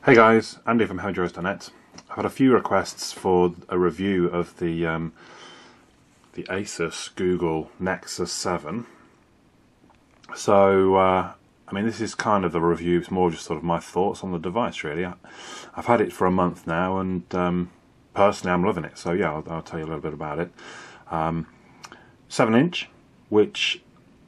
Hey guys, Andy from hemorrdroids.net. I've had a few requests for a review of the Asus Google Nexus 7. So, I mean, this is kind of a review. It's more just sort of my thoughts on the device, really. I've had it for a month now, and personally, I'm loving it. So yeah, I'll tell you a little bit about it. 7-inch, which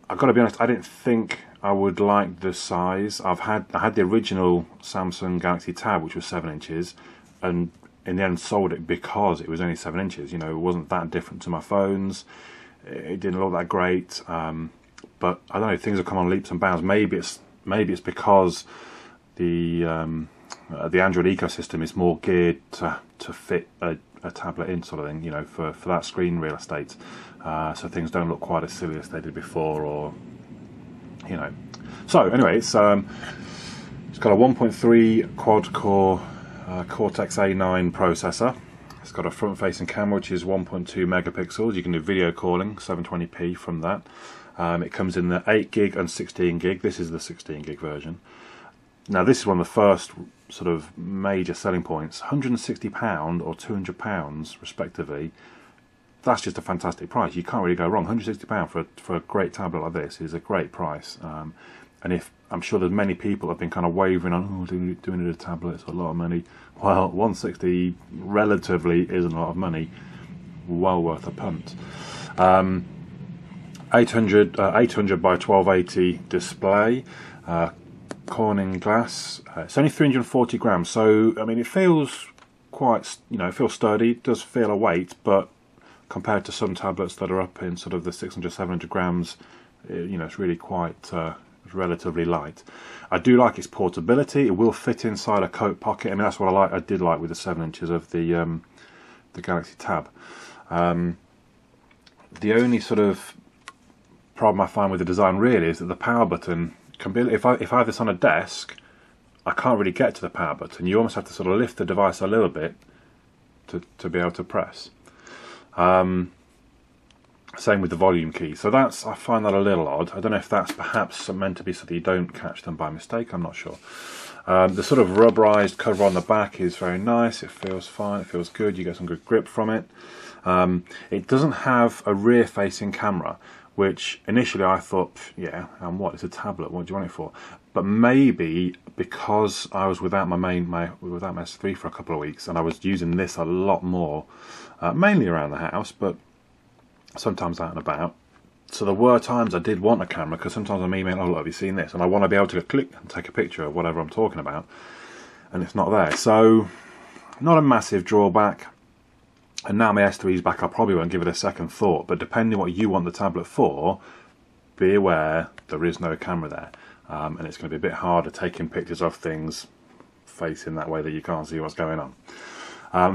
I've got to be honest, I didn't think I would like the size. I had the original Samsung Galaxy Tab, which was 7 inches, and in the end sold it because it was only 7 inches. You know, it wasn't that different to my phones. It didn't look that great, but I don't know. Things have come on leaps and bounds. Maybe it's because the Android ecosystem is more geared to fit a tablet in, sort of thing. You know, for that screen real estate, so things don't look quite as silly as they did before, or you know. So anyway, it's got a 1.3 quad-core Cortex A9 processor. It's got a front-facing camera which is 1.2 megapixels. You can do video calling, 720p from that. It comes in the 8 gig and 16 gig. This is the 16 gig version. Now this is one of the first sort of major selling points. £160 or £200 respectively. That's just a fantastic price. You can't really go wrong. £160 for a great tablet like this is a great price. And if I'm sure there's many people have been kind of wavering on, doing it a tablet, it's a lot of money. Well, 160 relatively isn't a lot of money. Well worth a punt. 800 by 1280 display, Corning glass. It's only 340 grams, so I mean it feels quite, you know, it feels sturdy. It does feel a weight, but compared to some tablets that are up in sort of the 600, 700 grams, you know, it's really quite relatively light. I do like its portability. It will fit inside a coat pocket. I mean, that's what I did like with the 7 inches of the Galaxy Tab. The only sort of problem I find with the design really is that the power button can be, if I have this on a desk, I can't really get to the power button. You almost have to sort of lift the device a little bit to be able to press. Same with the volume key. So I find that a little odd. I don't know if that's perhaps meant to be so that you don't catch them by mistake. I'm not sure. The sort of rubberized cover on the back is very nice. It feels fine. It feels good. You get some good grip from it. It doesn't have a rear-facing camera, which initially I thought, yeah, and what? It's a tablet. What do you want it for? But maybe because I was without my S3 for a couple of weeks, and I was using this a lot more, mainly around the house, but sometimes out and about. So there were times I did want a camera, because sometimes I'm emailing, oh look, have you seen this? And I want to be able to click and take a picture of whatever I'm talking about, and it's not there. So not a massive drawback. And now my S3's back, I probably won't give it a second thought, but depending on what you want the tablet for, be aware there is no camera there, and it's going to be a bit harder taking pictures of things facing that way that you can't see what's going on.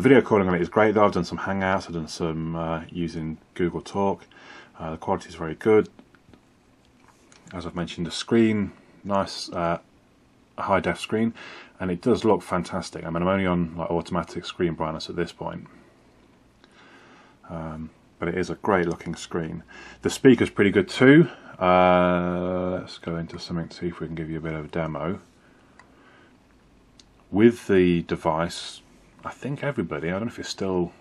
Video calling on it is great though. I've done some Hangouts, I've done some using Google Talk. The quality is very good. As I've mentioned, the screen, nice high def screen, and it does look fantastic. I mean, I'm only on like automatic screen brightness at this point. But it is a great looking screen. The speaker's pretty good too. Let's go into something to see if we can give you a bit of a demo. With the device, I think everybody, I don't know if it still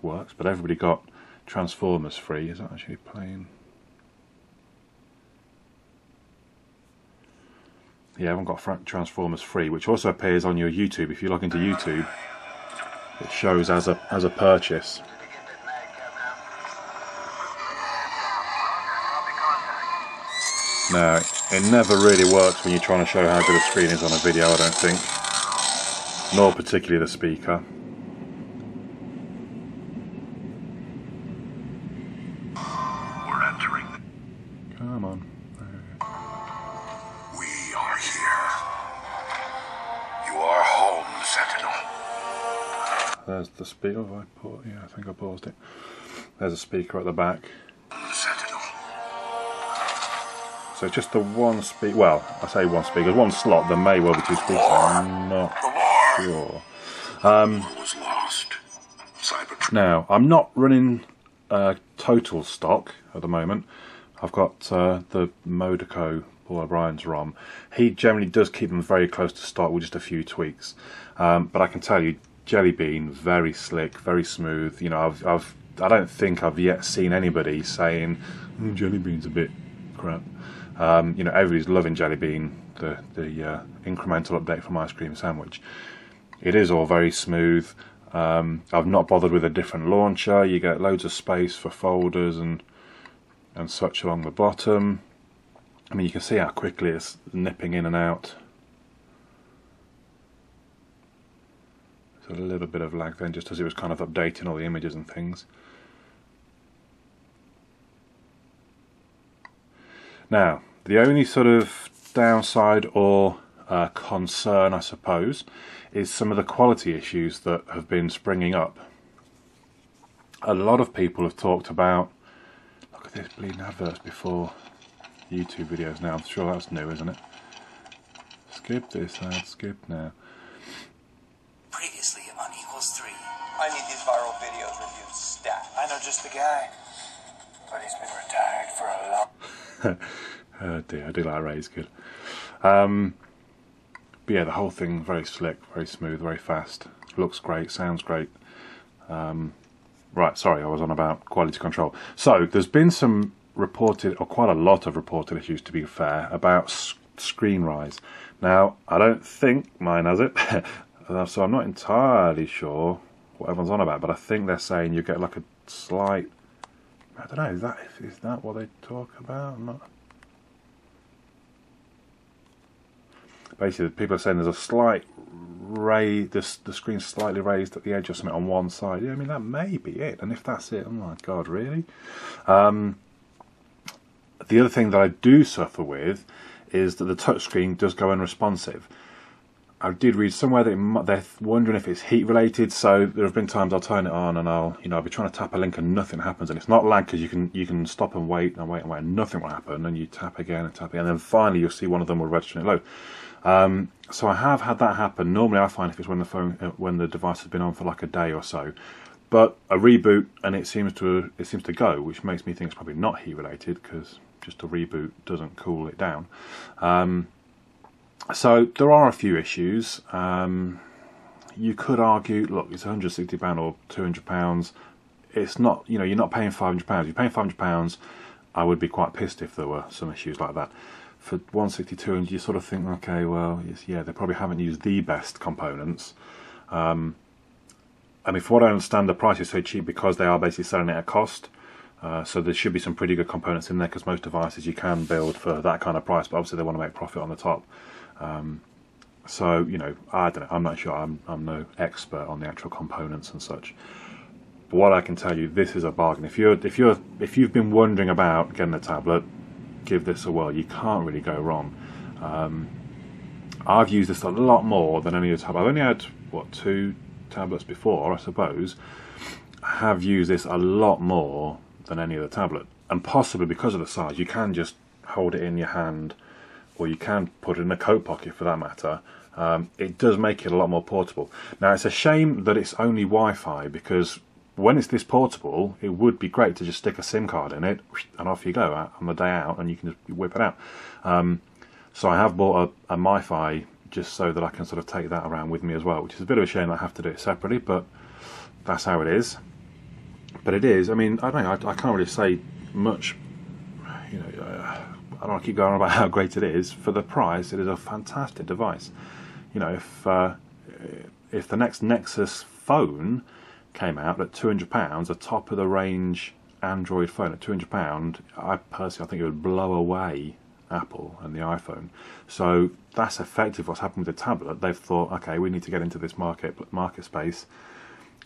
works, but everybody got Transformers free. Is that actually playing? Yeah, everyone got Transformers free, which also appears on your YouTube. If you log into YouTube, it shows as a purchase. Now, it never really works when you're trying to show how good a screen is on a video, I don't think. Nor particularly the speaker. We're entering. Come on. We are here. You are home, Sentinel. There's the speaker. Yeah, I think I paused it. There's a speaker at the back. Sentinel. So just the one speaker. Well, I say one speaker. One slot. There may well be two speakers. I'm not sure. Was lost. Now, I'm not running total stock at the moment. I've got the Modeco Paul O'Brien's ROM, he generally does keep them very close to stock with just a few tweaks. But I can tell you, Jelly Bean, very slick, very smooth. You know, I don't think I've yet seen anybody saying Jelly Bean's a bit crap. You know, everybody's loving Jelly Bean, the incremental update from Ice Cream Sandwich. It is all very smooth. I've not bothered with a different launcher. You get loads of space for folders and such along the bottom. I mean, you can see how quickly it's nipping in and out. There's a little bit of lag then, just as it was kind of updating all the images and things. Now, the only sort of downside or concern, I suppose, is some of the quality issues that have been springing up. A lot of people have talked about, look at this bleeding adverts before YouTube videos now. I'm sure that's new, isn't it? Skip this ad, skip now. Previously on Equals 3. I need these viral videos reviewed stat. I know just the guy, but he's been retired for a long... Oh dear, I do like Ray's good. But yeah, the whole thing very slick, very smooth, very fast. Looks great, sounds great. Right, sorry, I was on about quality control. So there's been some reported, or quite a lot of reported issues to be fair, about screen rise. Now, I don't think mine has it, so I'm not entirely sure what everyone's on about, but I think they're saying you get like a slight, I don't know, is that what they talk about? I'm not... Basically, people are saying there's a slight raise, the screen's slightly raised at the edge or something on one side. Yeah, I mean, that may be it, and if that's it, oh my god, really? The other thing that I do suffer with is that the touchscreen does go unresponsive. I did read somewhere that they're wondering if it's heat related. So there have been times I'll turn it on and I'll be trying to tap a link and nothing happens, and it's not lag because you can stop and wait and wait and wait and nothing will happen, and you tap again and tap again, and then finally you'll see one of them will register it low. So I have had that happen. Normally I find if it's when the device has been on for like a day or so. But a reboot and it seems to go, which makes me think it's probably not heat related, because just a reboot doesn't cool it down. So there are a few issues. You could argue, look, it's £160 or £200. It's not, you're not paying £500. You're paying £500. I would be quite pissed if there were some issues like that. For 162, and you sort of think, okay, well, yeah, they probably haven't used the best components. I mean, for what I understand, the price is so cheap because they are basically selling it at cost. So there should be some pretty good components in there, because most devices you can build for that kind of price, but obviously they want to make profit on the top. So, I don't know, I'm not sure, I'm no expert on the actual components and such. But what I can tell you, this is a bargain. If you've been wondering about getting a tablet, give this a whirl. You can't really go wrong. I've used this a lot more than any other tablet. I've only had, what, 2 tablets before, I suppose. I have used this a lot more than any other tablet, and possibly because of the size, you can just hold it in your hand, or you can put it in a coat pocket for that matter. It does make it a lot more portable. Now, it's a shame that it's only Wi-Fi, because when it's this portable, it would be great to just stick a SIM card in it and off you go on the day out, and you can just whip it out. So I have bought a MiFi just so that I can sort of take that around with me as well, which is a bit of a shame that I have to do it separately, but that's how it is. But it is, I mean, I don't know, I can't really say much, I don't want to keep going on about how great it is. For the price, it is a fantastic device. If the next Nexus phone came out at £200, a top of the range Android phone at £200, I think it would blow away Apple and the iPhone. So that's effectively what's happened with the tablet. They've thought, okay, we need to get into this market space.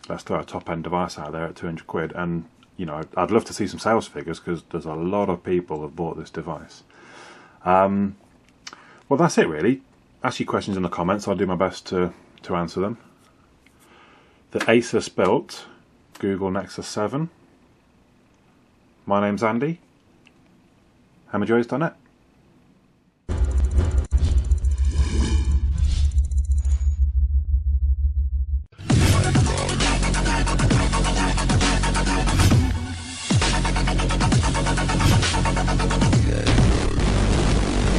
Let's throw a top-end device out there at 200 quid. And I'd love to see some sales figures, because there's a lot of people have bought this device. Well, that's it really. Ask your questions in the comments. I'll do my best to answer them. The Asus built Google Nexus 7. My name's Andy. hemorrdroids.net.